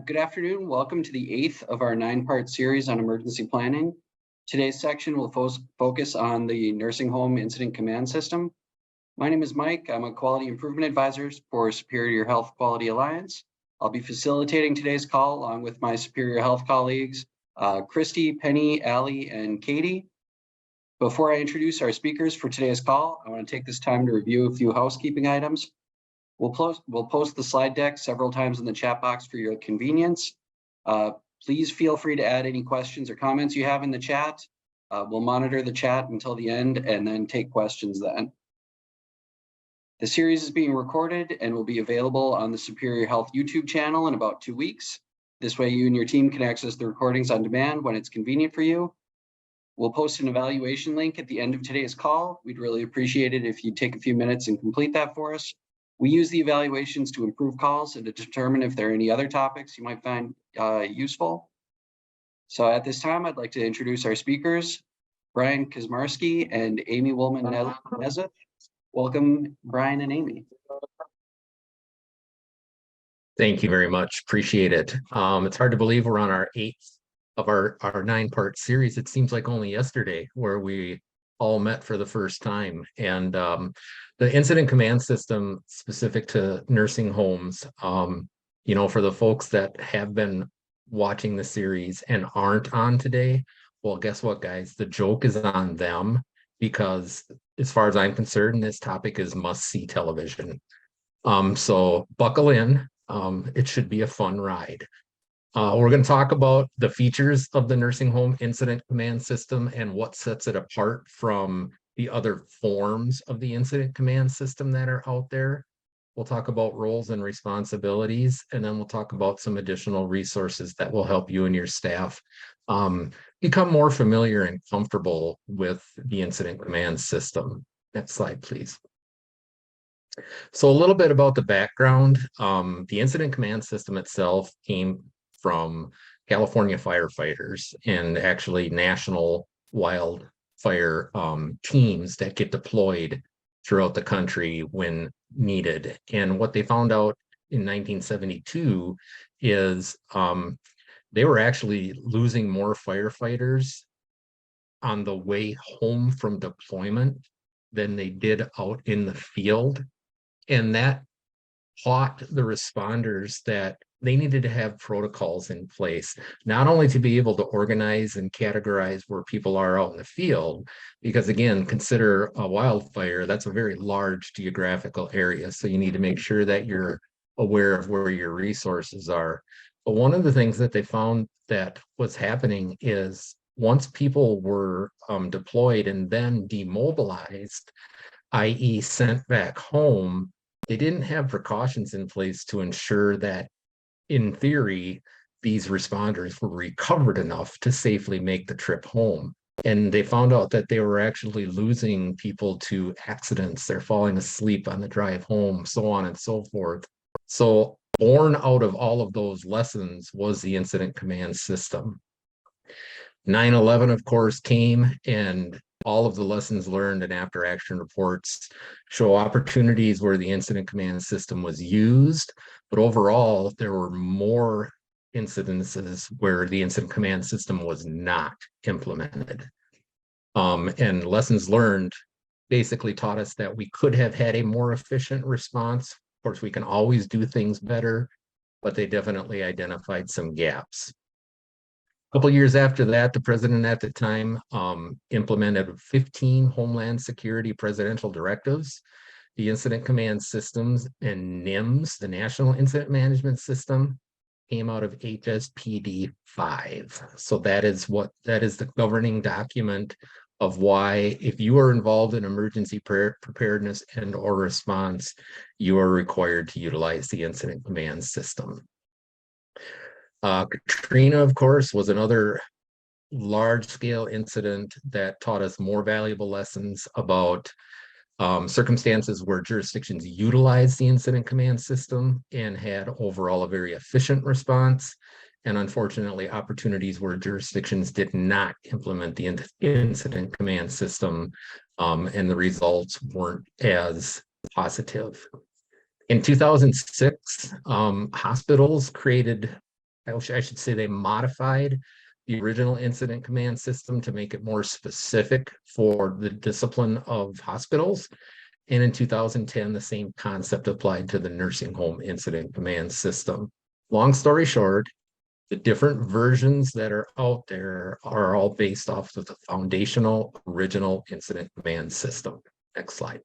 Good afternoon. Welcome to the 8th of our 9-part series on emergency planning. Today's section will focus on the nursing home incident command system. My name is Mike. I'm a quality improvement advisor for Superior Health Quality Alliance. I'll be facilitating today's call along with my Superior Health colleagues, Christy, Penny, Allie, and Katie. Before I introduce our speakers for today's call, I want to take this time to review a few housekeeping items. We'll post the slide deck several times in the chat box for your convenience. Please feel free to add any questions or comments you have in the chat. We'll monitor the chat until the end and then take questions then. The series is being recorded and will be available on the Superior Health YouTube channel in about 2 weeks. This way you and your team can access the recordings on demand when it's convenient for you. We'll post an evaluation link at the end of today's call. We'd really appreciate it if you take a few minutes and complete that for us. We use the evaluations to improve calls and to determine if there are any other topics you might find useful. So at this time, I'd like to introduce our speakers, Brian Kazmarski and Amy Woolman-Nezeth. Welcome, Brian and Amy. Thank you very much. Appreciate it. It's hard to believe we're on our 8th of our 9-part series. It seems like only yesterday where we all met for the first time. And the incident command system specific to nursing homes, for the folks that have been watching the series and aren't on today, well, guess what, guys? The joke is on them, because as far as I'm concerned, this topic is must-see television. So buckle in. It should be a fun ride. We're going to talk about the features of the nursing home incident command system and what sets it apart from the other forms of the incident command system that are out there. We'll talk about roles and responsibilities, and then we'll talk about some additional resources that will help you and your staff become more familiar and comfortable with the incident command system. Next slide, please. So a little bit about the background. The incident command system itself came from California firefighters and actually national wildfire teams that get deployed throughout the country when needed. And what they found out in 1972 is they were actually losing more firefighters on the way home from deployment than they did out in the field. And that taught the responders that they needed to have protocols in place, not only to be able to organize and categorize where people are out in the field, because again, consider a wildfire, that's a very large geographical area. So you need to make sure that you're aware of where your resources are. But one of the things that they found that was happening is once people were deployed and then demobilized, i.e. sent back home, they didn't have precautions in place to ensure that, in theory, these responders were recovered enough to safely make the trip home. And they found out that they were actually losing people to accidents. They're falling asleep on the drive home, so on and so forth. So born out of all of those lessons was the incident command system. 9/11, of course, came, and all of the lessons learned and after action reports show opportunities where the incident command system was used, but overall there were more incidences where the incident command system was not implemented. And lessons learned basically taught us that we could have had a more efficient response. Of course, we can always do things better, but they definitely identified some gaps. A couple of years after that, the president at the time implemented 15 Homeland Security presidential directives. The incident command systems and NHIMS, the National Incident Management System, came out of HSPD 5. So that is the governing document of why, if you are involved in emergency preparedness and or response, you are required to utilize the incident command system. Katrina, of course, was another large-scale incident that taught us more valuable lessons about circumstances where jurisdictions utilized the incident command system and had overall a very efficient response, and unfortunately opportunities where jurisdictions did not implement the incident command system and the results weren't as positive. In 2006, hospitals created I should say they modified the original incident command system to make it more specific for the discipline of hospitals. And in 2010, the same concept applied to the nursing home incident command system. Long story short, the different versions that are out there are all based off of the foundational original incident command system. Next slide.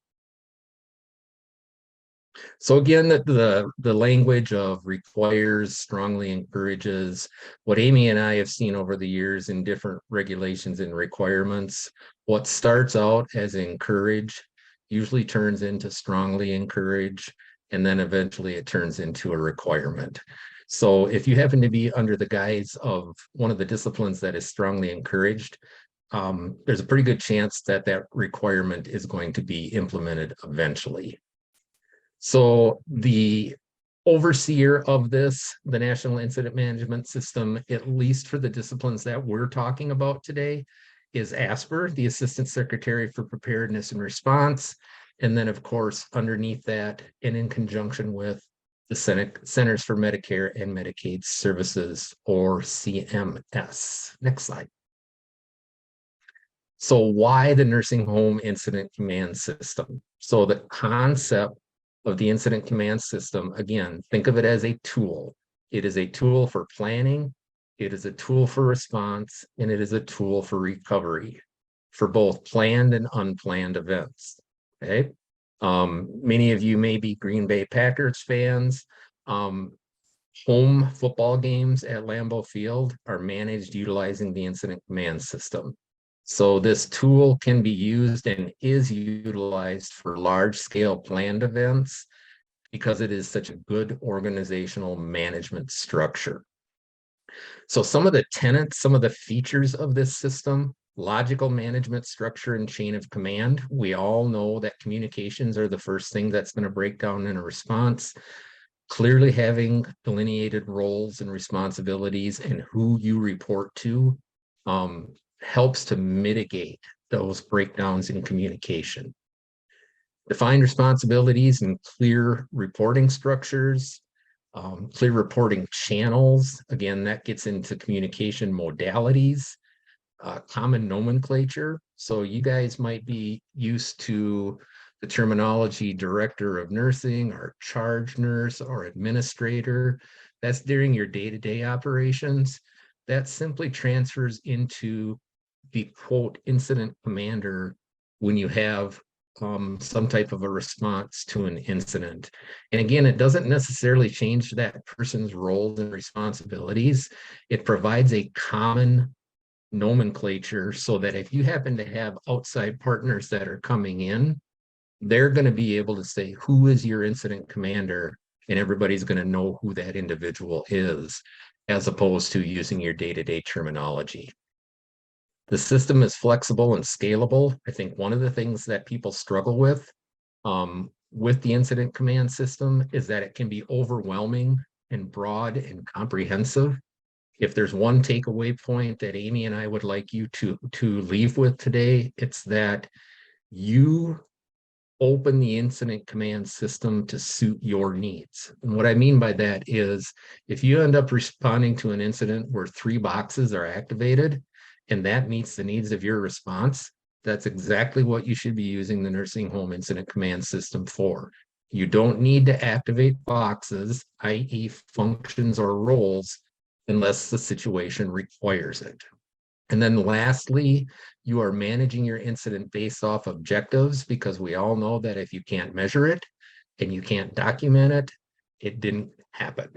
So again, the language of requires, strongly encourages, what Amy and I have seen over the years in different regulations and requirements, what starts out as encourage usually turns into strongly encourage, and then eventually it turns into a requirement. So if you happen to be under the guise of one of the disciplines that is strongly encouraged, there's a pretty good chance that that requirement is going to be implemented eventually. So the overseer of this, the National Incident Management System, at least for the disciplines that we're talking about today, is ASPR, the Assistant Secretary for Preparedness and Response. And then, of course, underneath that, and in conjunction with the Centers for Medicare and Medicaid Services, or CMS. Next slide. So why the Nursing Home Incident Command System? So the concept of the incident command system, again, think of it as a tool. It is a tool for planning, it is a tool for response, and it is a tool for recovery for both planned and unplanned events. Okay. Many of you may be Green Bay Packers fans. Home football games at Lambeau Field are managed utilizing the incident command system. So this tool can be used and is utilized for large-scale planned events because it is such a good organizational management structure. So some of the tenets, some of the features of this system, logical management structure and chain of command. We all know that communications are the first thing that's going to break down in a response. Clearly having delineated roles and responsibilities and who you report to helps to mitigate those breakdowns in communication. Defined responsibilities and clear reporting structures, clear reporting channels. Again, that gets into communication modalities, common nomenclature. So you guys might be used to the terminology director of nursing or charge nurse or administrator. That's during your day-to-day operations. That simply transfers into the quote incident commander when you have some type of a response to an incident. And again, it doesn't necessarily change that person's roles and responsibilities. It provides a common nomenclature so that if you happen to have outside partners that are coming in, they're going to be able to say, who is your incident commander? And everybody's going to know who that individual is, as opposed to using your day-to-day terminology. The system is flexible and scalable. I think one of the things that people struggle with the incident command system is that it can be overwhelming and broad and comprehensive. If there's one takeaway point that Amy and I would like you to leave with today, it's that you open the incident command system to suit your needs. And what I mean by that is if you end up responding to an incident where 3 boxes are activated and that meets the needs of your response, that's exactly what you should be using the nursing home incident command system for. You don't need to activate boxes, i.e. functions or roles, unless the situation requires it. And then lastly, you are managing your incident based off objectives, because we all know that if you can't measure it and you can't document it, it didn't happen.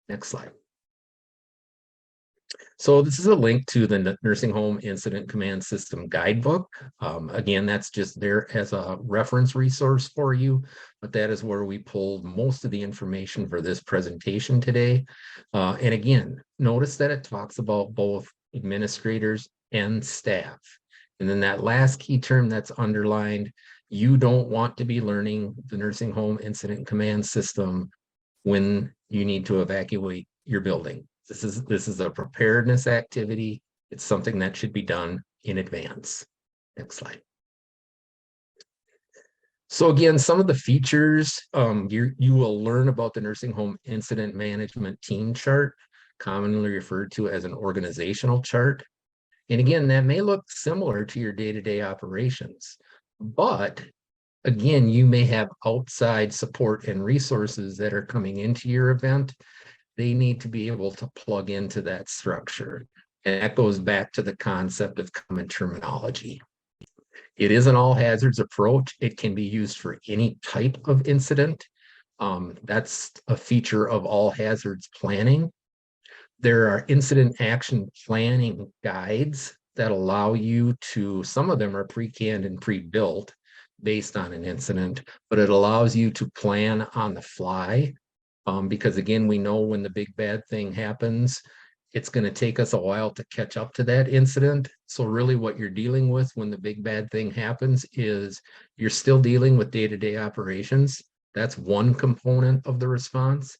Next slide. So this is a link to the Nursing Home Incident Command System Guidebook. Again, that's just there as a reference resource for you, but that is where we pulled most of the information for this presentation today. And again, notice that it talks about both administrators and staff. And then that last key term that's underlined, you don't want to be learning the Nursing Home Incident Command System when you need to evacuate your building. This is a preparedness activity. It's something that should be done in advance. Next slide. So again, some of the features, you will learn about the nursing home incident management team chart. commonly referred to as an organizational chart. And again, that may look similar to your day-to-day operations, but again, you may have outside support and resources that are coming into your event. They need to be able to plug into that structure. And that goes back to the concept of common terminology. It is an all hazards approach. It can be used for any type of incident. That's a feature of all hazards planning. There are incident action planning guides that allow you to, some of them are pre-canned and pre-built based on an incident, but it allows you to plan on the fly. Because again, we know when the big bad thing happens, it's going to take us a while to catch up to that incident. So really what you're dealing with when the big bad thing happens is you're still dealing with day-to-day operations. That's one component of the response.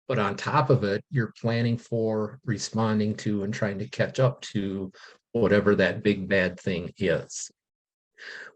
But on top of it, you're planning for, responding to, and trying to catch up to whatever that big bad thing is.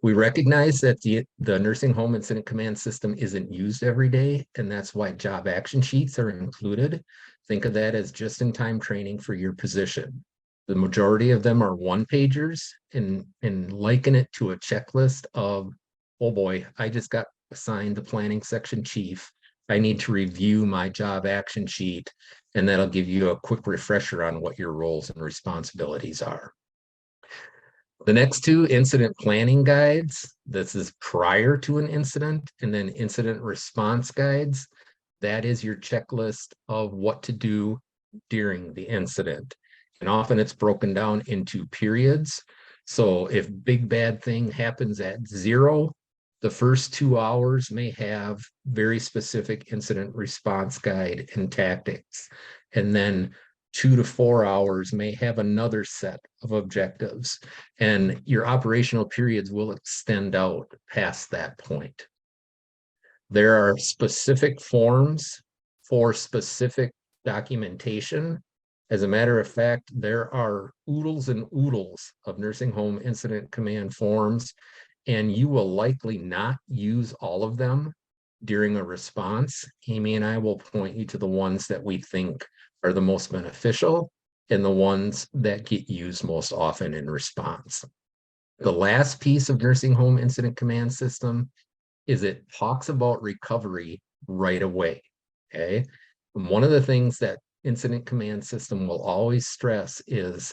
We recognize that the nursing home incident command system isn't used every day, and that's why job action sheets are included. Think of that as just-in-time training for your position. The majority of them are one-pagers, and liken it to a checklist of, oh boy, I just got assigned the planning section chief. I need to review my job action sheet, and that'll give you a quick refresher on what your roles and responsibilities are. The next two, incident planning guides. This is prior to an incident, and then incident response guides. That is your checklist of what to do during the incident. And often it's broken down into periods. So if big bad thing happens at 0, the first 2 hours may have very specific incident response guide and tactics. And then 2 to 4 hours may have another set of objectives. And your operational periods will extend out past that point. There are specific forms for specific documentation. As a matter of fact, there are oodles and oodles of nursing home incident command forms, and you will likely not use all of them during a response. Amy and I will point you to the ones that we think are the most beneficial and the ones that get used most often in response. The last piece of nursing home incident command system is it talks about recovery right away, okay? And one of the things that incident command system will always stress is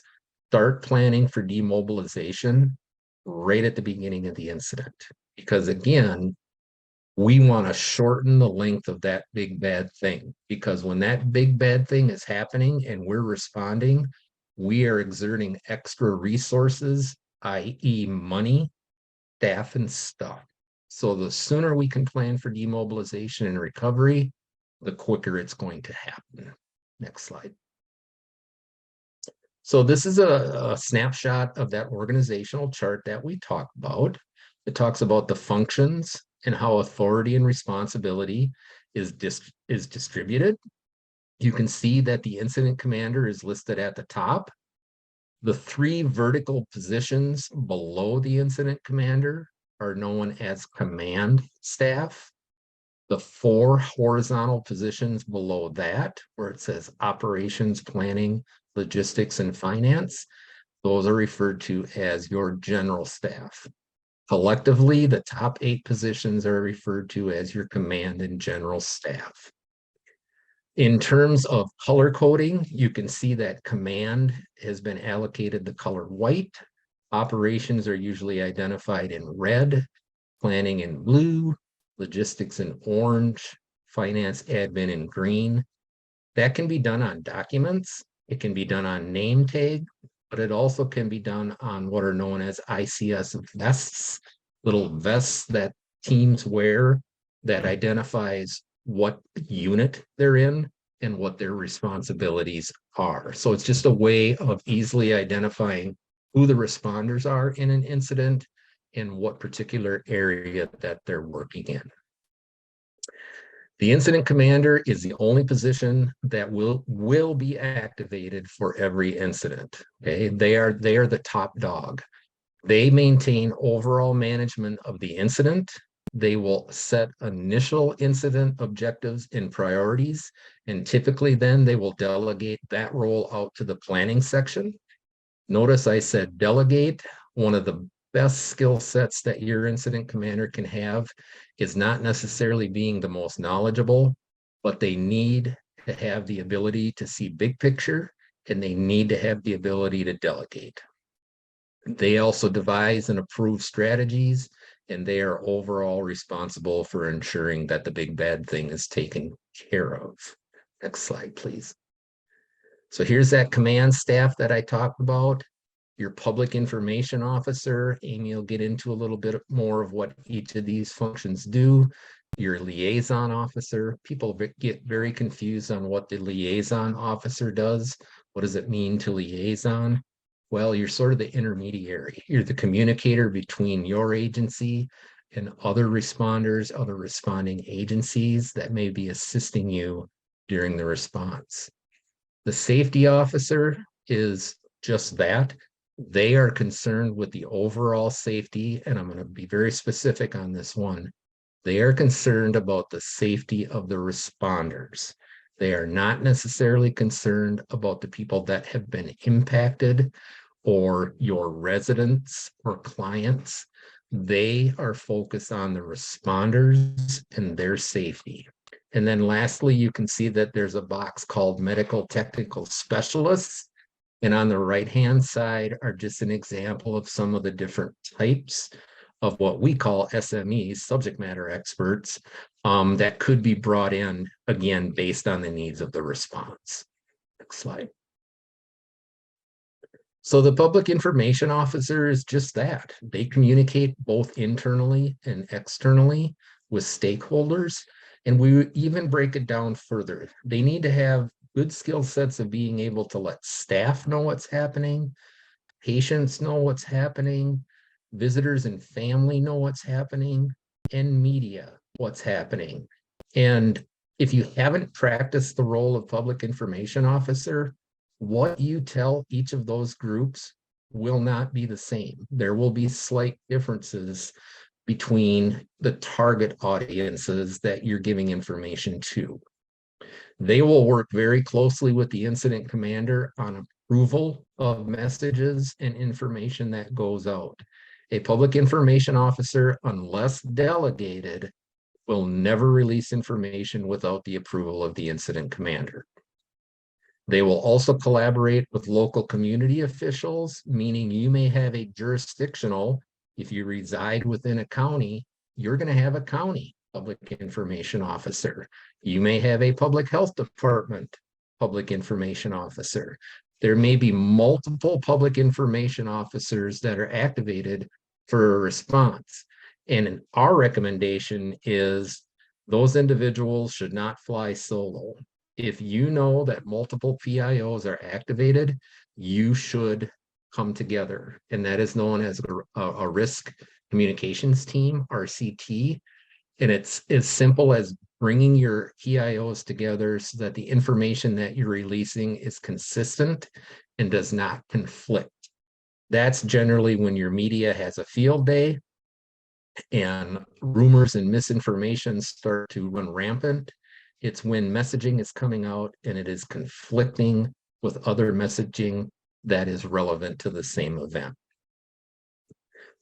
start planning for demobilization right at the beginning of the incident. Because again, we want to shorten the length of that big bad thing, because when that big bad thing is happening and we're responding, we are exerting extra resources, i.e. money, staff, and stuff. So the sooner we can plan for demobilization and recovery, the quicker it's going to happen. Next slide. So this is a snapshot of that organizational chart that we talked about. It talks about the functions and how authority and responsibility is distributed. You can see that the incident commander is listed at the top. The 3 vertical positions below the incident commander are known as command staff. The 4 horizontal positions below that, where it says operations, planning, logistics, and finance, those are referred to as your general staff. Collectively, the top 8 positions are referred to as your command and general staff. In terms of color coding, you can see that command has been allocated the color white. Operations are usually identified in red, planning in blue, logistics in orange, finance admin in green. That can be done on documents. It can be done on name tag, but it also can be done on what are known as ICS vests, little vests that teams wear that identifies what unit they're in and what their responsibilities are. So it's just a way of easily identifying who the responders are in an incident and what particular area that they're working in. The incident commander is the only position that will be activated for every incident. Okay, they are the top dog. They maintain overall management of the incident. They will set initial incident objectives and priorities, and typically then they will delegate that role out to the planning section. Notice I said delegate. One of the best skill sets that your incident commander can have is not necessarily being the most knowledgeable, but they need to have the ability to see big picture, and they need to have the ability to delegate. They also devise and approve strategies, and they are overall responsible for ensuring that the big bad thing is taken care of. Next slide, please. So here's that command staff that I talked about. Your public information officer, Amy will get into a little bit more of what each of these functions do. Your liaison officer, people get very confused on what the liaison officer does. What does it mean to liaison? Well, you're sort of the intermediary. You're the communicator between your agency and other responders, other responding agencies that may be assisting you during the response. The safety officer is just that. They are concerned with the overall safety, and I'm going to be very specific on this one. They are concerned about the safety of the responders. They are not necessarily concerned about the people that have been impacted or your residents or clients. They are focused on the responders and their safety. And then lastly, you can see that there's a box called medical technical specialists. And on the right-hand side are just an example of some of the different types of what we call SMEs, subject matter experts, that could be brought in, again, based on the needs of the response. Next slide. So the public information officer is just that. They communicate both internally and externally with stakeholders. And we even break it down further. They need to have good skill sets of being able to let staff know what's happening, patients know what's happening, visitors and family know what's happening, and media what's happening. And if you haven't practiced the role of public information officer, what you tell each of those groups will not be the same. There will be slight differences between the target audiences that you're giving information to. They will work very closely with the incident commander on approval of messages and information that goes out. A public information officer, unless delegated, will never release information without the approval of the incident commander. They will also collaborate with local community officials, meaning you may have a jurisdictional, if you reside within a county, you're going to have a county public information officer. You may have a public health department public information officer. There may be multiple public information officers that are activated for a response. And our recommendation is those individuals should not fly solo. If you know that multiple PIOs are activated, you should come together. And that is known as a risk communications team, RCT. And it's as simple as bringing your PIOs together so that the information that you're releasing is consistent and does not conflict. That's generally when your media has a field day and rumors and misinformation start to run rampant. It's when messaging is coming out and it is conflicting with other messaging that is relevant to the same event.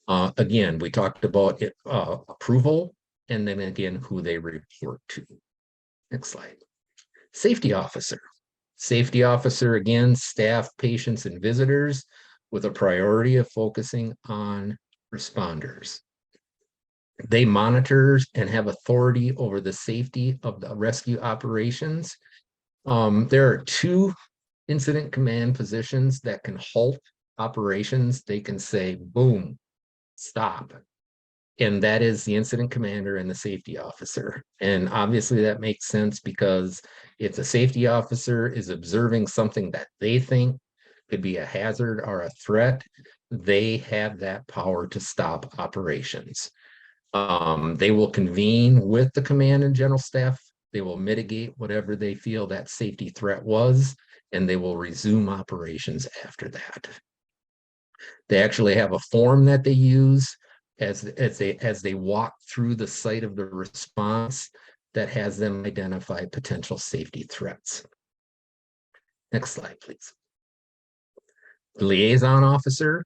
Again, we talked about it, approval, and then again, who they report to. Next slide. Safety officer. Safety officer, again, staff, patients, and visitors with a priority of focusing on responders. They monitor and have authority over the safety of the rescue operations. There are two incident command positions that can halt operations. They can say, boom, stop. And that is the incident commander and the safety officer. And obviously that makes sense because if the safety officer is observing something that they think could be a hazard or a threat, they have that power to stop operations. They will convene with the command and general staff. They will mitigate whatever they feel that safety threat was, and they will resume operations after that. They actually have a form that they use as they walk through the site of the response that has them identify potential safety threats. Next slide, please. The liaison officer,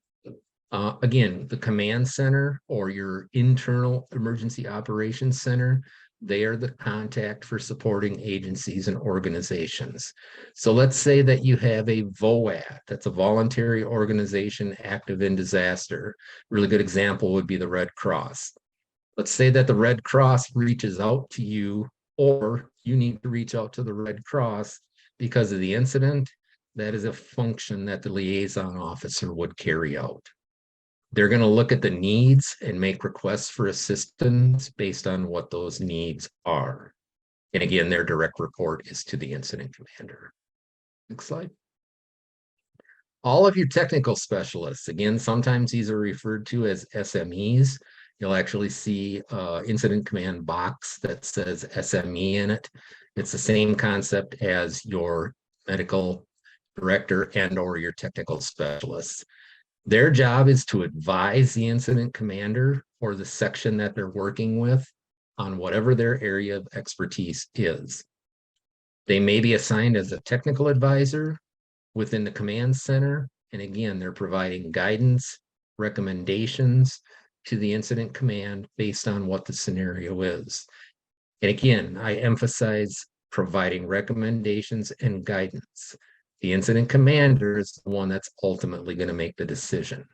again, the command center or your internal emergency operations center, they are the contact for supporting agencies and organizations. So let's say that you have a VOAD, that's a voluntary organization active in disaster. Really good example would be the Red Cross. Let's say that the Red Cross reaches out to you, or you need to reach out to the Red Cross because of the incident. That is a function that the liaison officer would carry out. They're going to look at the needs and make requests for assistance based on what those needs are. And again, their direct report is to the incident commander. Next slide. All of your technical specialists, again, sometimes these are referred to as SMEs. You'll actually see incident command box that says SME in it. It's the same concept as your medical director and or your technical specialists. Their job is to advise the incident commander or the section that they're working with on whatever their area of expertise is. They may be assigned as a technical advisor within the command center. And again, they're providing guidance, recommendations to the incident command based on what the scenario is. And again, I emphasize providing recommendations and guidance. The incident commander is the one that's ultimately going to make the decision.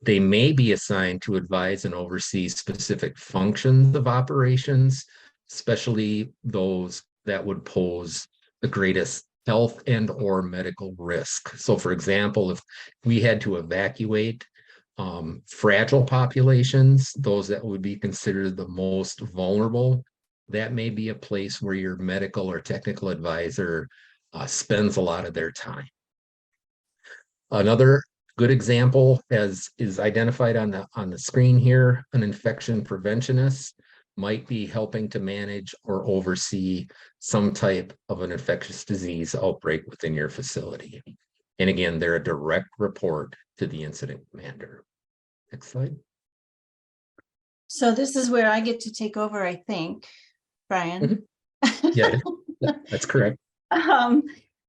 They may be assigned to advise and oversee specific functions of operations, especially those that would pose the greatest health and or medical risk. So for example, if we had to evacuate fragile populations, those that would be considered the most vulnerable, that may be a place where your medical or technical advisor spends a lot of their time. Another good example is identified on the screen here. An infection preventionist might be helping to manage or oversee some type of an infectious disease outbreak within your facility. And again, they're a direct report to the incident commander. Next slide. So this is where I get to take over, I think, Brian. Yeah, that's correct.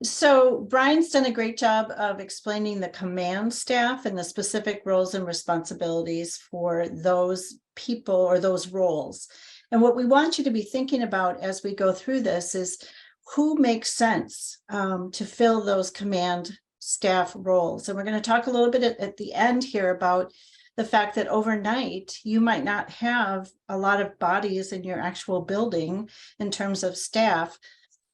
So Brian's done a great job of explaining the command staff and the specific roles and responsibilities for those people or those roles. And what we want you to be thinking about as we go through this is who makes sense to fill those command staff roles. And we're going to talk a little bit at the end here about the fact that overnight you might not have a lot of bodies in your actual building in terms of staff,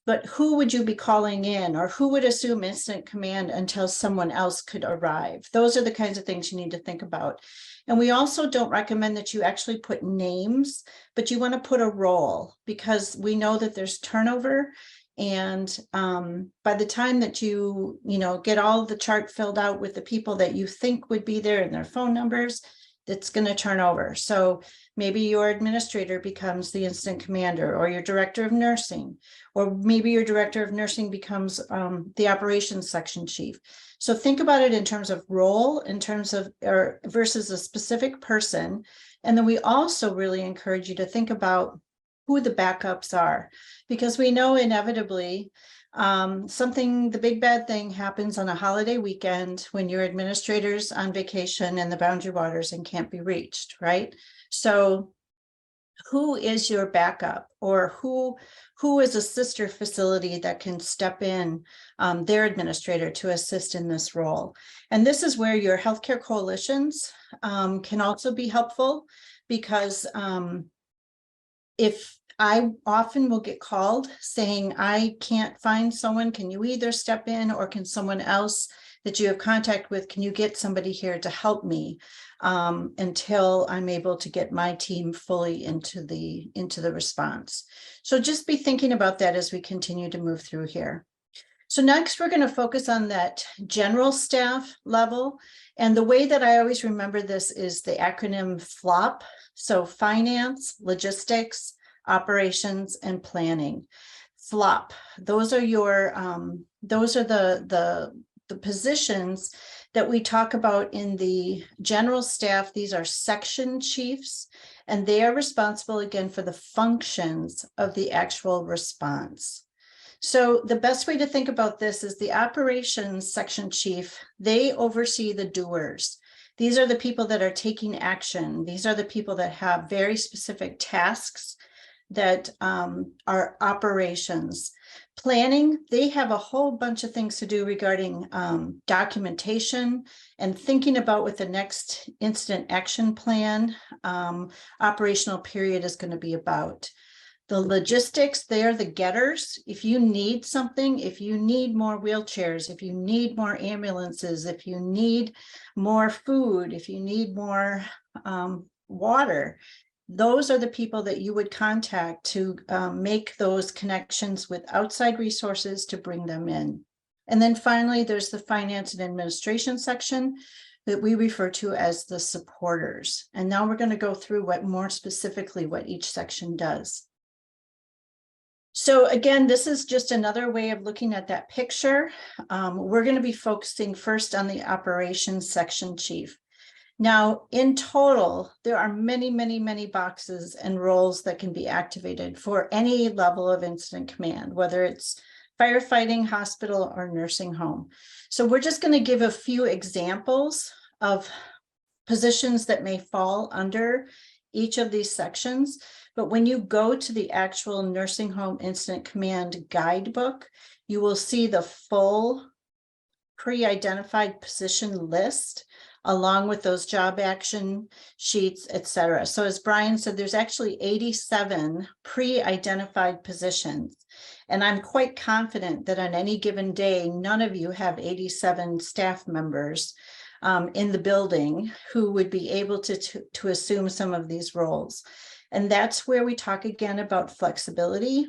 but who would you be calling in, or who would assume incident command until someone else could arrive? Those are the kinds of things you need to think about. And we also don't recommend that you actually put names, but you want to put a role, because we know that there's turnover. And by the time that you get all the chart filled out with the people that you think would be there and their phone numbers, that's going to turn over. So maybe your administrator becomes the incident commander, or your director of nursing, or maybe your director of nursing becomes the operations section chief. So think about it in terms of role, in terms of or versus a specific person. And then we also really encourage you to think about who the backups are, because we know inevitably the big bad thing happens on a holiday weekend when your administrator's on vacation in the Boundary Waters and can't be reached, right? So who is your backup, or who is a sister facility that can step in, their administrator, to assist in this role? And this is where your healthcare coalitions can also be helpful, because if I often will get called saying, I can't find someone, can you either step in, or can someone else that you have contact with, can you get somebody here to help me until I'm able to get my team fully into the response? So just be thinking about that as we continue to move through here. So next, we're going to focus on that general staff level. And the way that I always remember this is the acronym FLOP. So finance, logistics, operations, and planning. FLOP. Those are your the positions that we talk about in the general staff. These are section chiefs, and they are responsible again for the functions of the actual response. So the best way to think about this is the operations section chief, they oversee the doers. These are the people that are taking action. These are the people that have very specific tasks that are operations. Planning, they have a whole bunch of things to do regarding documentation and thinking about what the next incident action plan operational period is going to be about. The logistics, they are the getters. If you need something, if you need more wheelchairs, if you need more ambulances, if you need more food, if you need more water, those are the people that you would contact to make those connections with outside resources to bring them in. And then finally, there's the finance and administration section that we refer to as the supporters. And now we're going to go through what more specifically what each section does. So again, this is just another way of looking at that picture. We're going to be focusing first on the operations section chief. Now, in total, there are many, many, many boxes and roles that can be activated for any level of incident command, whether it's firefighting, hospital, or nursing home. So we're just going to give a few examples of positions that may fall under each of these sections. But when you go to the actual nursing home incident command guidebook, you will see the full pre-identified position list along with those job action sheets, etc. So as Brian said, there's actually 87 pre-identified positions. And I'm quite confident that on any given day, none of you have 87 staff members in the building who would be able to assume some of these roles. And that's where we talk again about flexibility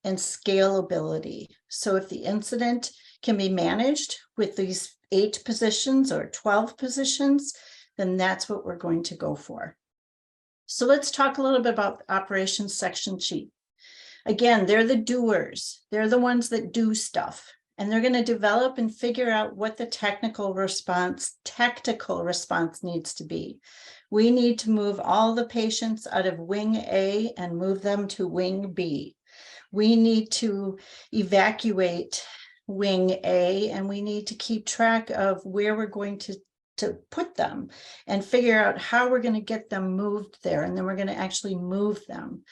and scalability. So if the incident can be managed with these 8 positions or 12 positions, then that's what we're going to go for. So let's talk a little bit about operations section chief. Again, they're the doers. They're the ones that do stuff. And they're going to develop and figure out what the tactical response needs to be. We need to move all the patients out of wing A and move them to wing B. We need to evacuate wing A, and we need to keep track of where we're going to put them and figure out how we're going to get them moved there. And then we're going to actually move them.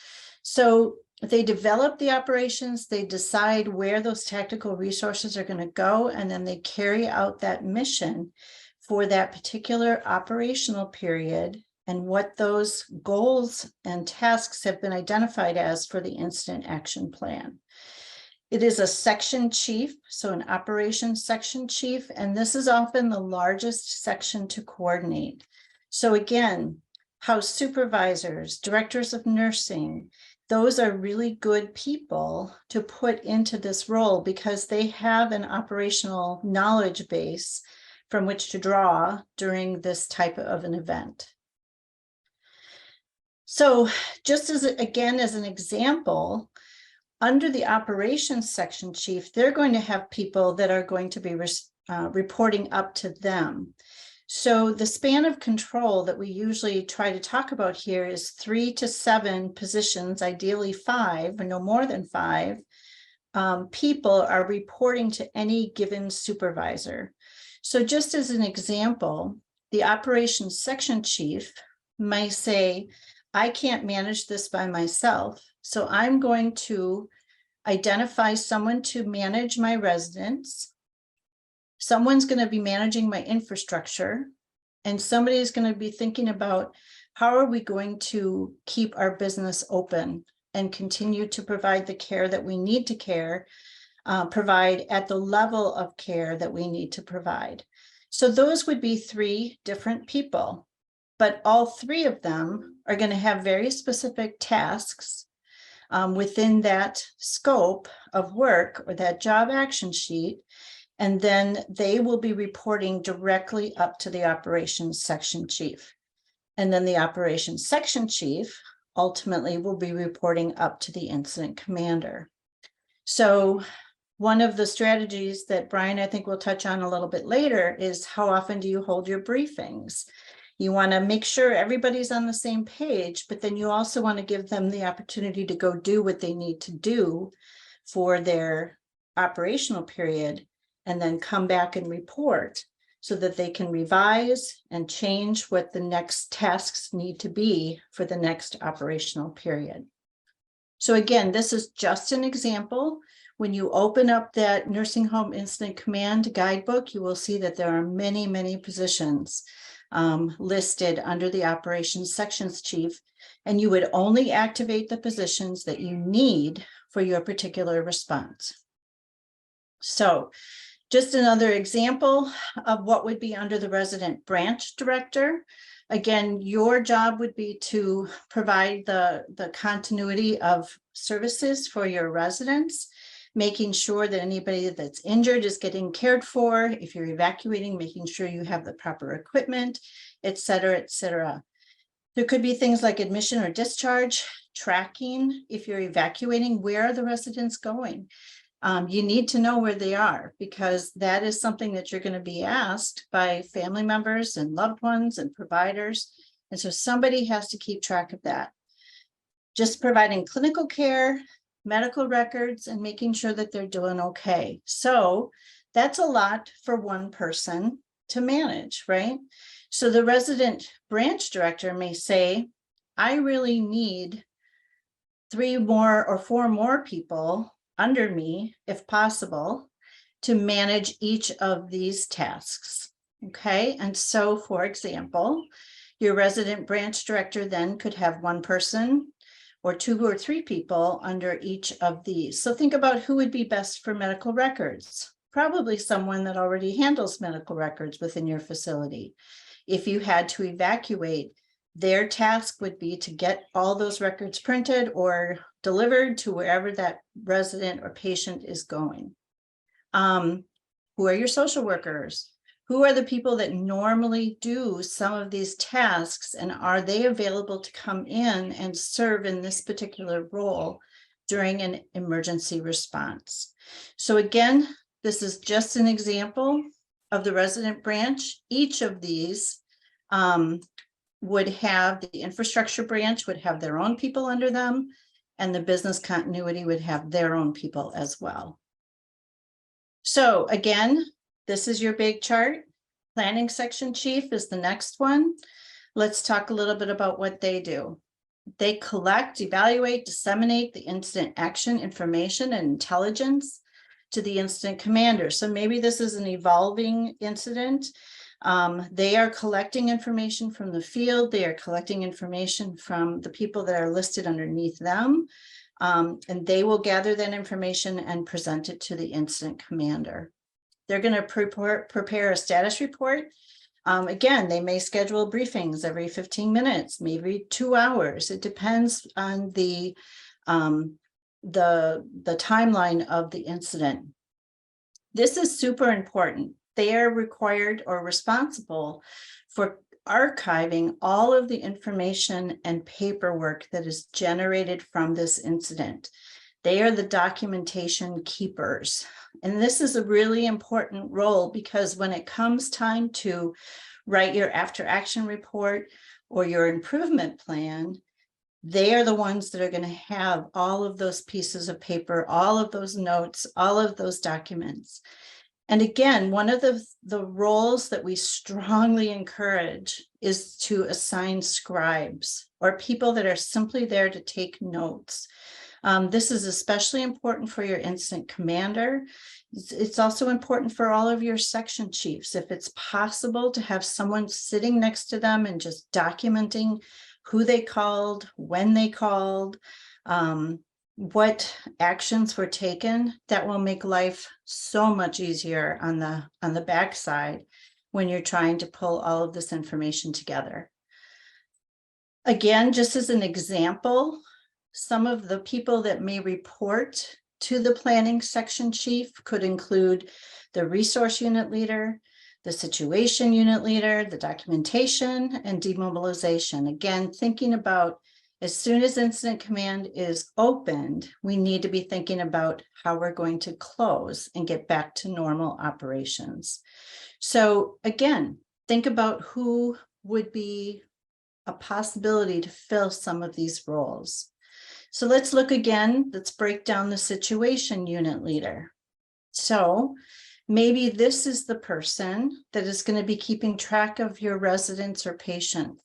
So they develop the operations, they decide where those tactical resources are going to go, and then they carry out that mission for that particular operational period and what those goals and tasks have been identified as for the incident action plan. It is a section chief, so an operations section chief, and this is often the largest section to coordinate. So again, house supervisors, directors of nursing, those are really good people to put into this role because they have an operational knowledge base from which to draw during this type of an event. So just as again, as an example, under the operations section chief, they're going to have people that are going to be reporting up to them. So the span of control that we usually try to talk about here is 3 to 7 positions, ideally 5, but no more than 5 people are reporting to any given supervisor. So just as an example, the operations section chief might say, I can't manage this by myself, so I'm going to identify someone to manage my residents. Someone's going to be managing my infrastructure, and somebody is going to be thinking about how are we going to keep our business open and continue to provide the care that we need to provide at the level of care that we need to provide. So those would be 3 different people, but all 3 of them are going to have very specific tasks within that scope of work or that job action sheet. And then they will be reporting directly up to the operations section chief. And then the operations section chief ultimately will be reporting up to the incident commander. So One of the strategies that Brian, I think we'll touch on a little bit later, is how often do you hold your briefings? You want to make sure everybody's on the same page, but then you also want to give them the opportunity to go do what they need to do for their operational period, and then come back and report so that they can revise and change what the next tasks need to be for the next operational period. So again, this is just an example. When you open up that nursing home incident command guidebook, you will see that there are many, many positions listed under the operations sections chief, and you would only activate the positions that you need for your particular response. So just another example of what would be under the resident branch director. Again, your job would be to provide the continuity of services for your residents, making sure that anybody that's injured is getting cared for. If you're evacuating, making sure you have the proper equipment, et cetera, et cetera. There could be things like admission or discharge, tracking. If you're evacuating, where are the residents going? You need to know where they are, because that is something that you're going to be asked by family members and loved ones and providers. And so somebody has to keep track of that. Just providing clinical care, medical records, and making sure that they're doing okay. So that's a lot for one person to manage, right? So the resident branch director may say, I really need 3 more or 4 more people under me, if possible, to manage each of these tasks. Okay, and so for example, your resident branch director then could have 1 person or 2 or 3 people under each of these. So think about who would be best for medical records. Probably someone that already handles medical records within your facility. If you had to evacuate, their task would be to get all those records printed or delivered to wherever that resident or patient is going. Who are your social workers? Who are the people that normally do some of these tasks, and are they available to come in and serve in this particular role during an emergency response? So again, this is just an example of the resident branch. Each of these would have, the infrastructure branch would have their own people under them, and the business continuity would have their own people as well. So again, this is your big chart. Planning section chief is the next one. Let's talk a little bit about what they do. They collect, evaluate, disseminate the incident action information and intelligence to the incident commander. So maybe this is an evolving incident. They are collecting information from the field. They are collecting information from the people that are listed underneath them. And they will gather that information and present it to the incident commander. They're going to prepare a status report. Again, they may schedule briefings every 15 minutes, maybe 2 hours. It depends on the timeline of the incident. This is super important. They are required or responsible for archiving all of the information and paperwork that is generated from this incident. They are the documentation keepers. And this is a really important role, because when it comes time to write your after action report or your improvement plan, they are the ones that are going to have all of those pieces of paper, all of those notes, all of those documents. And again, one of the roles that we strongly encourage is to assign scribes or people that are simply there to take notes. This is especially important for your incident commander. It's also important for all of your section chiefs. If it's possible to have someone sitting next to them and just documenting who they called, when they called, what actions were taken, that will make life so much easier on the backside when you're trying to pull all of this information together. Again, just as an example, some of the people that may report to the planning section chief could include the resource unit leader, the situation unit leader, the documentation, and demobilization. Again, thinking about As soon as incident command is opened, we need to be thinking about how we're going to close and get back to normal operations. So again, think about who would be a possibility to fill some of these roles. So let's look again, let's break down the situation unit leader. So maybe this is the person that is going to be keeping track of your residents or patients.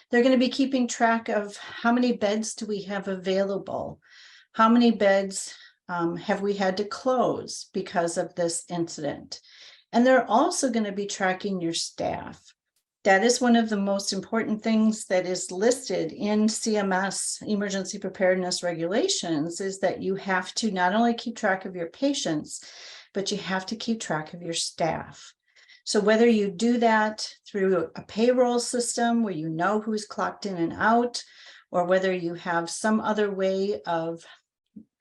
They're going to be keeping track of how many beds do we have available? How many beds have we had to close because of this incident? And they're also going to be tracking your staff. That is one of the most important things that is listed in CMS emergency preparedness regulations, is that you have to not only keep track of your patients, but you have to keep track of your staff. So whether you do that through a payroll system where you know who's clocked in and out, or whether you have some other way of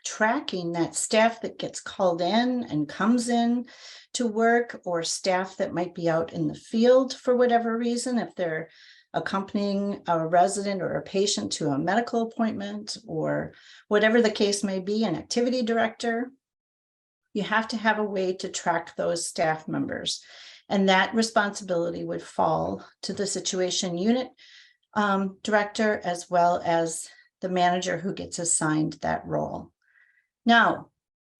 tracking that staff that gets called in and comes in to work, or staff that might be out in the field for whatever reason, if they're accompanying a resident or a patient to a medical appointment, or whatever the case may be, an activity director, you have to have a way to track those staff members. And that responsibility would fall to the situation unit director, as well as the manager who gets assigned that role. Now,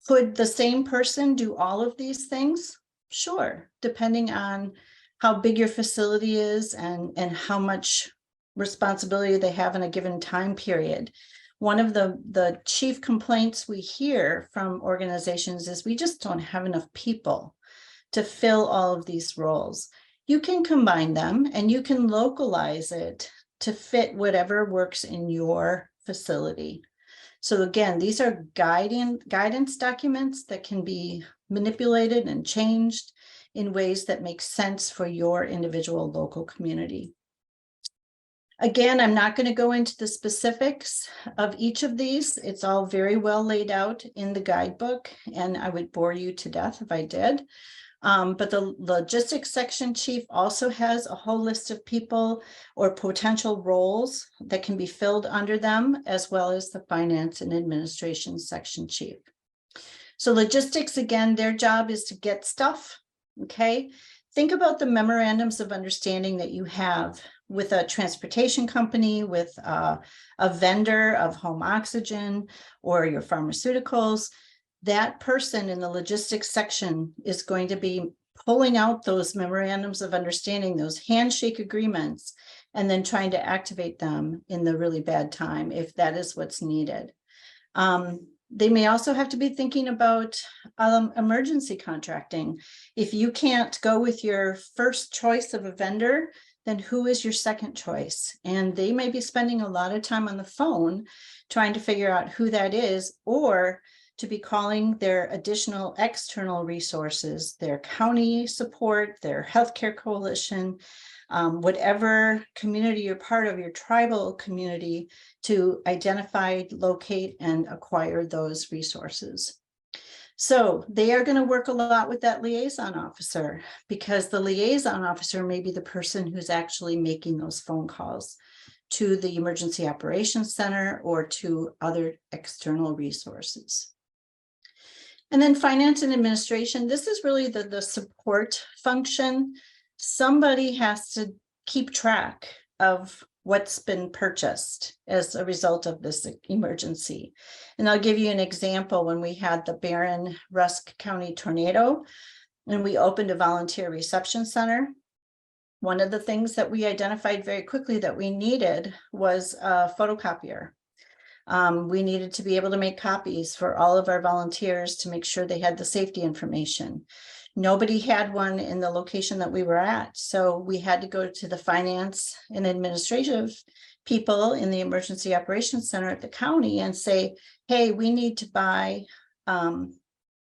could the same person do all of these things? Sure, depending on how big your facility is and how much responsibility they have in a given time period. One of the chief complaints we hear from organizations is we just don't have enough people to fill all of these roles. You can combine them and you can localize it to fit whatever works in your facility. So again, these are guidance documents that can be manipulated and changed in ways that make sense for your individual local community. Again, I'm not going to go into the specifics of each of these. It's all very well laid out in the guidebook, and I would bore you to death if I did. But the logistics section chief also has a whole list of people or potential roles that can be filled under them, as well as the finance and administration section chief. So logistics, again, their job is to get stuff. Okay. Think about the memorandums of understanding that you have with a transportation company, with a vendor of home oxygen or your pharmaceuticals. That person in the logistics section is going to be pulling out those memorandums of understanding, those handshake agreements, and then trying to activate them in the really bad time if that is what's needed. They may also have to be thinking about emergency contracting. If you can't go with your first choice of a vendor, then who is your second choice? And they may be spending a lot of time on the phone trying to figure out who that is, or to be calling their additional external resources, their county support, their healthcare coalition, whatever community you're part of, your tribal community, to identify, locate, and acquire those resources. So they are going to work a lot with that liaison officer, because the liaison officer may be the person who's actually making those phone calls to the Emergency Operations Center or to other external resources. And then finance and administration, this is really the support function. Somebody has to keep track of what's been purchased as a result of this emergency. And I'll give you an example. When we had the Barron Rusk County tornado and we opened a volunteer reception center, one of the things that we identified very quickly that we needed was a photocopier. We needed to be able to make copies for all of our volunteers to make sure they had the safety information. Nobody had one in the location that we were at. So we had to go to the finance and administrative people in the Emergency Operations Center at the county and say, hey, we need to buy a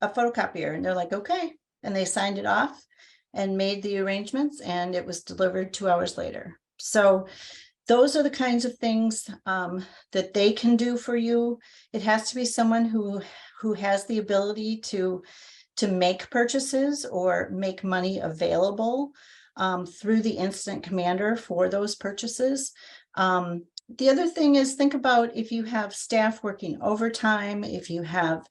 photocopier. And they're like, okay. And they signed it off and made the arrangements, and it was delivered 2 hours later. So those are the kinds of things that they can do for you. It has to be someone who has the ability to make purchases or make money available through the incident commander for those purchases. The other thing is, think about if you have staff working overtime, if you have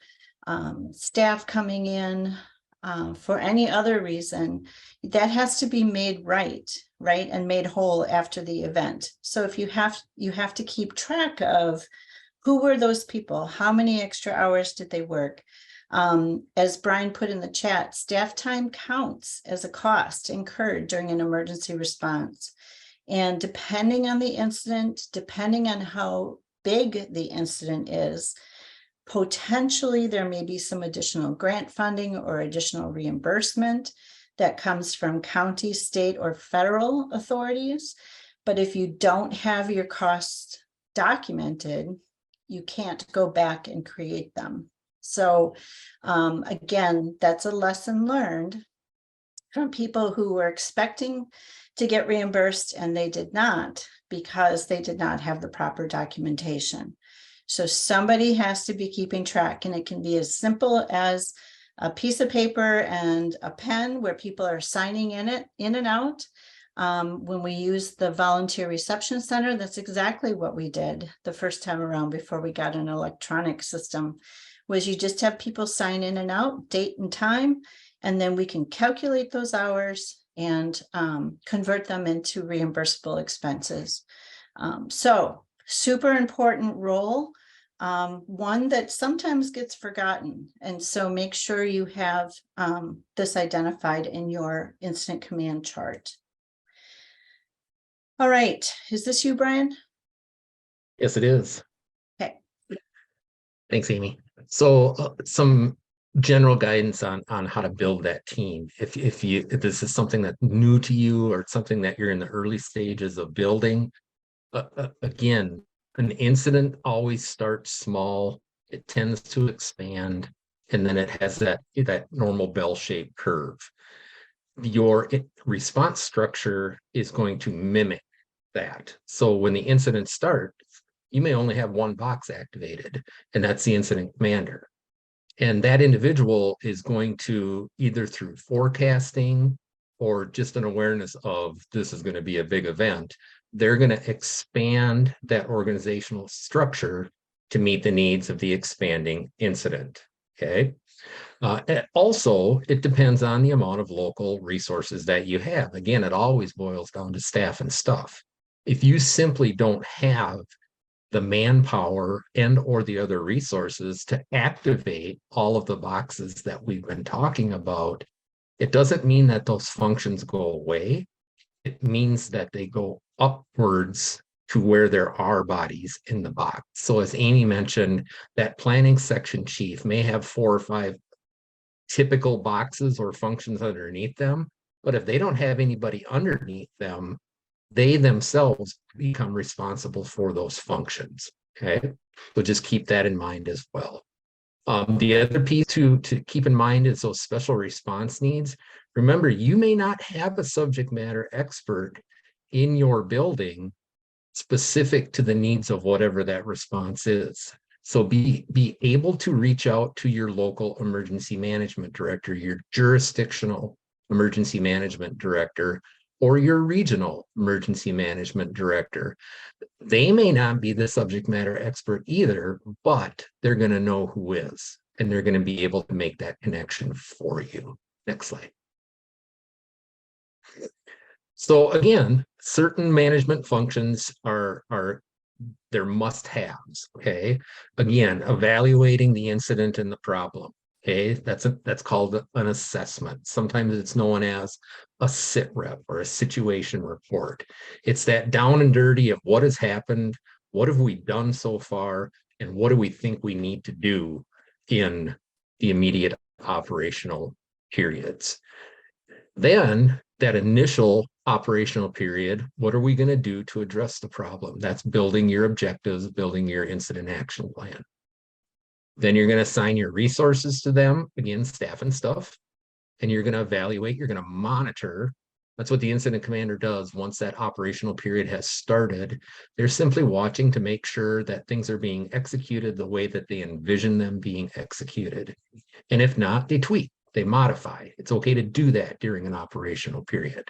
staff coming in for any other reason, that has to be made right, and made whole after the event. So if you have to keep track of who were those people, how many extra hours did they work? As Brian put in the chat, staff time counts as a cost incurred during an emergency response. And depending on the incident, depending on how big the incident is, potentially there may be some additional grant funding or additional reimbursement that comes from county, state, or federal authorities. But if you don't have your costs documented, you can't go back and create them. So again, that's a lesson learned from people who were expecting to get reimbursed and they did not, because they did not have the proper documentation. So somebody has to be keeping track, and it can be as simple as a piece of paper and a pen where people are signing in and out. When we use the volunteer reception center, that's exactly what we did the first time around before we got an electronic system, was you just have people sign in and out, date and time, and then we can calculate those hours and convert them into reimbursable expenses. So super important role, one that sometimes gets forgotten. And so make sure you have this identified in your incident command chart. All right, is this you, Brian? Yes, it is. Okay. Thanks, Amy. So some general guidance on how to build that team. If this is something that's new to you or something that you're in the early stages of building, again, an incident always starts small. It tends to expand, and then it has that normal bell-shaped curve. Your response structure is going to mimic that. So when the incident starts, you may only have one box activated, and that's the incident commander. And that individual is going to, either through forecasting or just an awareness of this is going to be a big event, they're going to expand that organizational structure to meet the needs of the expanding incident. Okay. Also, it depends on the amount of local resources that you have. Again, it always boils down to staff and stuff. If you simply don't have the manpower and or the other resources to activate all of the boxes that we've been talking about, it doesn't mean that those functions go away. It means that they go upwards to where there are bodies in the box. So as Amy mentioned, that planning section chief may have 4 or 5 typical boxes or functions underneath them, but if they don't have anybody underneath them, they themselves become responsible for those functions. Okay, so just keep that in mind as well. The other piece to keep in mind is those special response needs. Remember, you may not have a subject matter expert in your building specific to the needs of whatever that response is. So be able to reach out to your local emergency management director, your jurisdictional emergency management director, or your regional emergency management director. They may not be the subject matter expert either, but they're going to know who is, and they're going to be able to make that connection for you. Next slide. So again, certain management functions are they're must-haves. Okay. Again, evaluating the incident and the problem. Okay, that's called an assessment. Sometimes it's known as a sit rep or a situation report. It's that down and dirty of what has happened, what have we done so far, and what do we think we need to do in the immediate operational periods. Then that initial operational period, what are we going to do to address the problem? That's building your objectives, building your incident action plan. Then you're going to assign your resources to them, again, staff and stuff, and you're going to evaluate, you're going to monitor. That's what the incident commander does once that operational period has started. They're simply watching to make sure that things are being executed the way that they envision them being executed. And if not, they tweak, they modify. It's okay to do that during an operational period.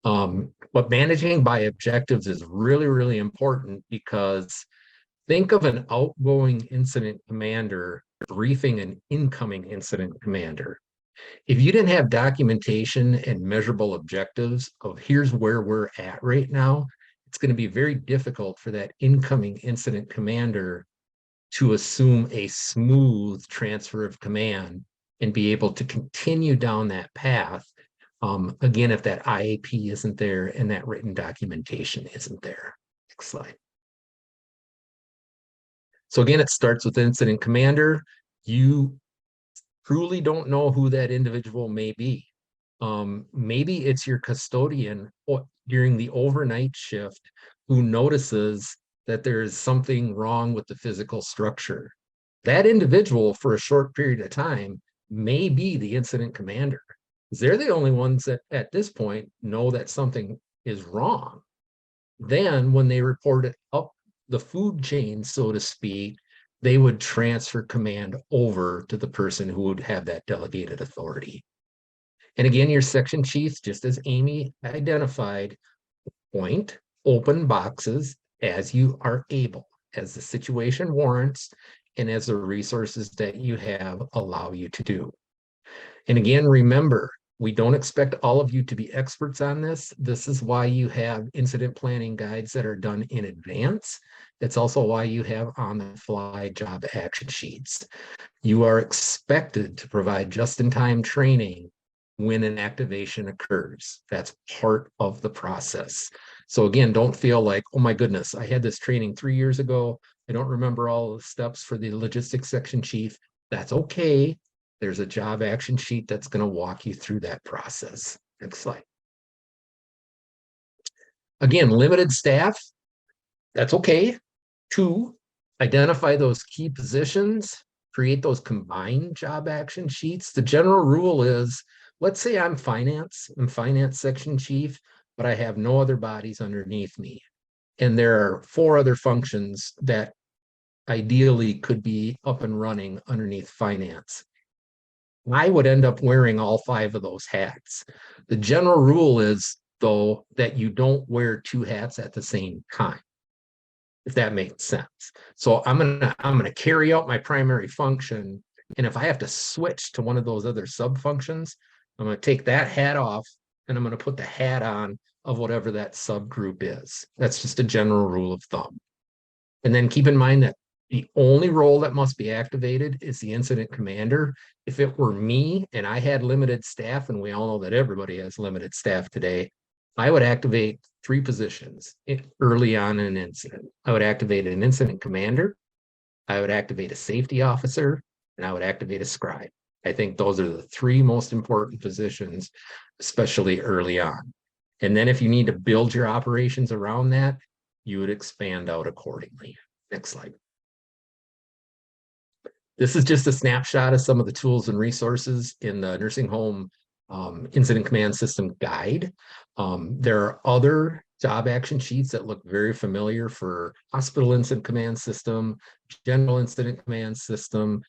But managing by objectives is really, really important, because think of an outgoing incident commander briefing an incoming incident commander. If you didn't have documentation and measurable objectives of here's where we're at right now, it's going to be very difficult for that incoming incident commander to assume a smooth transfer of command and be able to continue down that path. Again, if that IAP isn't there and that written documentation isn't there. Next slide. So again, it starts with incident commander. You truly don't know who that individual may be. Maybe it's your custodian during the overnight shift who notices that there is something wrong with the physical structure. That individual, for a short period of time, may be the incident commander. They're the only ones that at this point know that something is wrong. Then when they report it up the food chain, so to speak, they would transfer command over to the person who would have that delegated authority. And again, your section chiefs, just as Amy identified, point open boxes as you are able, as the situation warrants, and as the resources that you have allow you to do. And again, remember, we don't expect all of you to be experts on this. This is why you have incident planning guides that are done in advance. It's also why you have on-the-fly job action sheets. You are expected to provide just-in-time training when an activation occurs. That's part of the process. So again, don't feel like, oh my goodness, I had this training 3 years ago. I don't remember all the steps for the logistics section chief. That's okay. There's a job action sheet that's going to walk you through that process. Next slide. Again, limited staff, that's okay. 2, identify those key positions, create those combined job action sheets. The general rule is, let's say I'm finance section chief, but I have no other bodies underneath me. And there are 4 other functions that ideally could be up and running underneath finance. I would end up wearing all 5 of those hats. The general rule is, though, that you don't wear 2 hats at the same time, if that makes sense. So I'm gonna carry out my primary function, and if I have to switch to one of those other sub functions, I'm gonna take that hat off and I'm gonna put the hat on of whatever that subgroup is. That's just a general rule of thumb. And then keep in mind that the only role that must be activated is the incident commander. If it were me and I had limited staff, and we all know that everybody has limited staff today, I would activate 3 positions early on in an incident. I would activate an incident commander, I would activate a safety officer, and I would activate a scribe. I think those are the 3 most important positions, especially early on. And then if you need to build your operations around that, you would expand out accordingly. Next slide. This is just a snapshot of some of the tools and resources in the nursing home incident command system guide. There are other job action sheets that look very familiar for hospital incident command system, general incident command system.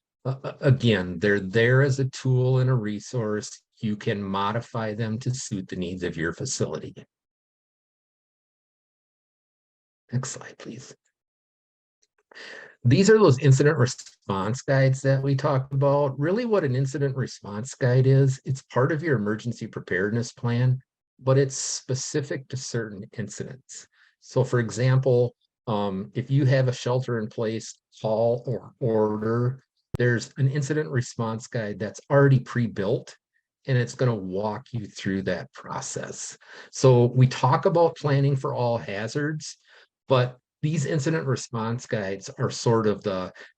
Again, they're there as a tool and a resource. You can modify them to suit the needs of your facility. Next slide, please. These are those incident response guides that we talked about. Really what an incident response guide is, it's part of your emergency preparedness plan, but it's specific to certain incidents. So for example, if you have a shelter in place call or order, there's an incident response guide that's already pre-built, and it's going to walk you through that process. So we talk about planning for all hazards, but these incident response guides are sort of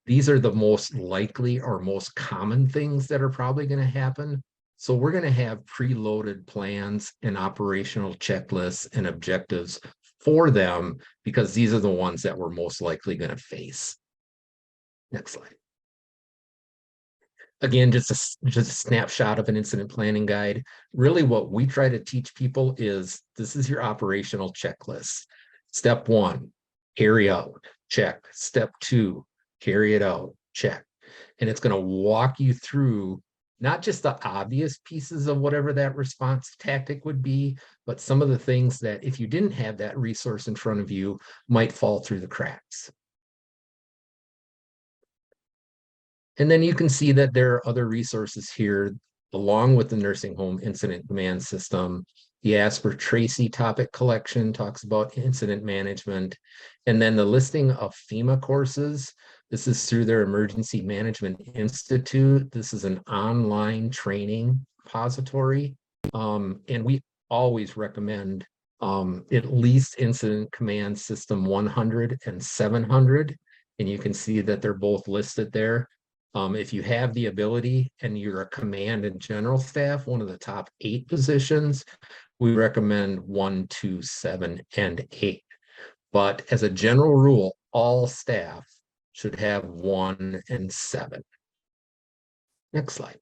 these are the most likely or most common things that are probably going to happen. So we're going to have preloaded plans and operational checklists and objectives for them, because these are the ones that we're most likely going to face. Next slide. Again, just a snapshot of an incident planning guide. Really what we try to teach people is, this is your operational checklist. Step 1, carry out, check. Step 2, carry it out, check. And it's going to walk you through not just the obvious pieces of whatever that response tactic would be, but some of the things that if you didn't have that resource in front of you might fall through the cracks. And then you can see that there are other resources here along with the nursing home incident command system. He asks for Tracy topic collection, talks about incident management, and then the listing of FEMA courses. This is through their Emergency Management Institute. This is an online training repository. And we always recommend at least Incident Command System 100 and 700. And you can see that they're both listed there. If you have the ability and you're a command and general staff, one of the top 8 positions, we recommend 1, 2, 7, and 8. But as a general rule, all staff should have 1 and 7. Next slide.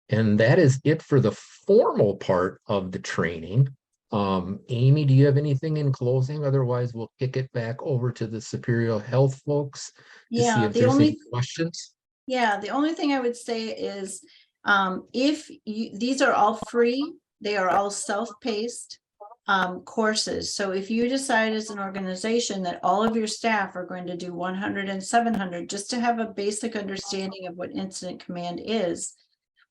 And that is it for the formal part of the training. Amy, do you have anything in closing? Otherwise, we'll kick it back over to the Superior Health folks to see if there's any questions. Yeah, the only thing I would say is these are all free, they are all self-paced courses. So if you decide as an organization that all of your staff are going to do 100 and 700, just to have a basic understanding of what incident command is,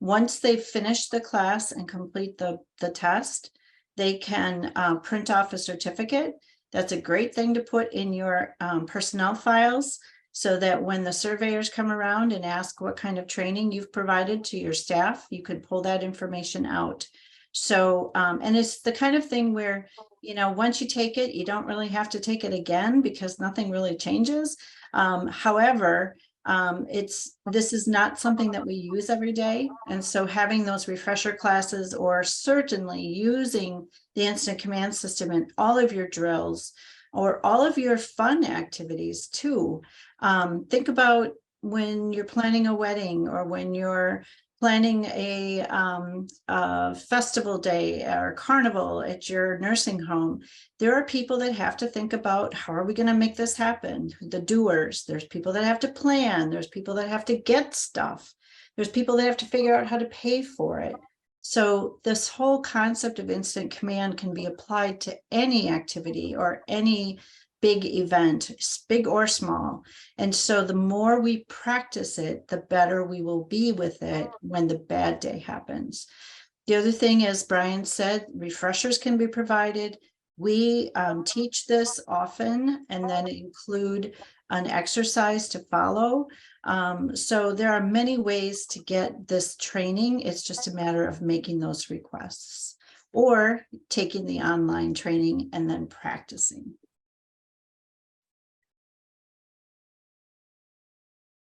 once they finish the class and complete the test, they can print off a certificate. That's a great thing to put in your personnel files, so that when the surveyors come around and ask what kind of training you've provided to your staff, you could pull that information out. So, and it's the kind of thing where, you know, once you take it, you don't really have to take it again because nothing really changes. However, this is not something that we use every day. And so having those refresher classes, or certainly using the incident command system in all of your drills or all of your fun activities too. Think about when you're planning a wedding, or when you're planning a festival day or carnival at your nursing home. There are people that have to think about, how are we going to make this happen? The doers. There's people that have to plan. There's people that have to get stuff. There's people that have to figure out how to pay for it. So this whole concept of incident command can be applied to any activity or any big event, big or small. And so the more we practice it, the better we will be with it when the bad day happens. The other thing, as Brian said, refreshers can be provided. We teach this often and then include an exercise to follow. So there are many ways to get this training. It's just a matter of making those requests or taking the online training and then practicing.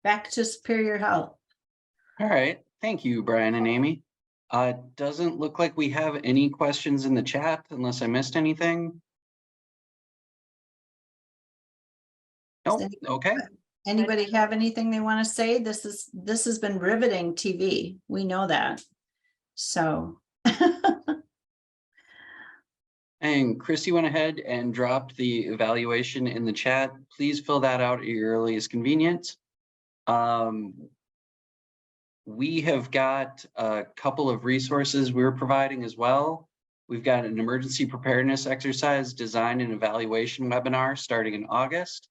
Back to Superior Health. All right, thank you, Brian and Amy. Doesn't look like we have any questions in the chat unless I missed anything. Nope, okay. Anybody have anything they want to say? This has been riveting TV. We know that. So. And Christy went ahead and dropped the evaluation in the chat. Please fill that out at your earliest convenience. We have got a couple of resources we're providing as well. We've got an emergency preparedness exercise design and evaluation webinar starting in August.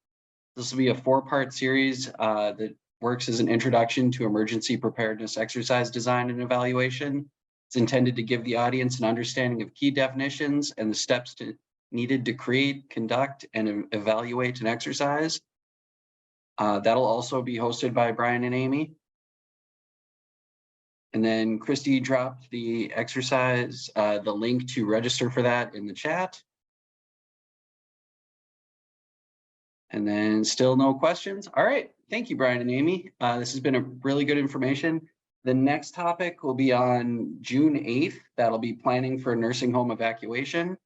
This will be a 4-part series that works as an introduction to emergency preparedness exercise design and evaluation. It's intended to give the audience an understanding of key definitions and the steps needed to create, conduct, and evaluate an exercise. That'll also be hosted by Brian and Amy. And then Christy dropped the exercise, the link to register for that in the chat. And then still no questions. All right, thank you, Brian and Amy. This has been a really good information. The next topic will be on June 8th. That'll be planning for nursing home evacuation.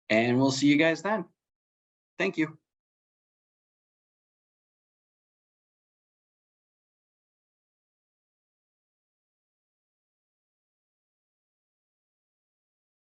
And we'll see you guys then. Thank you.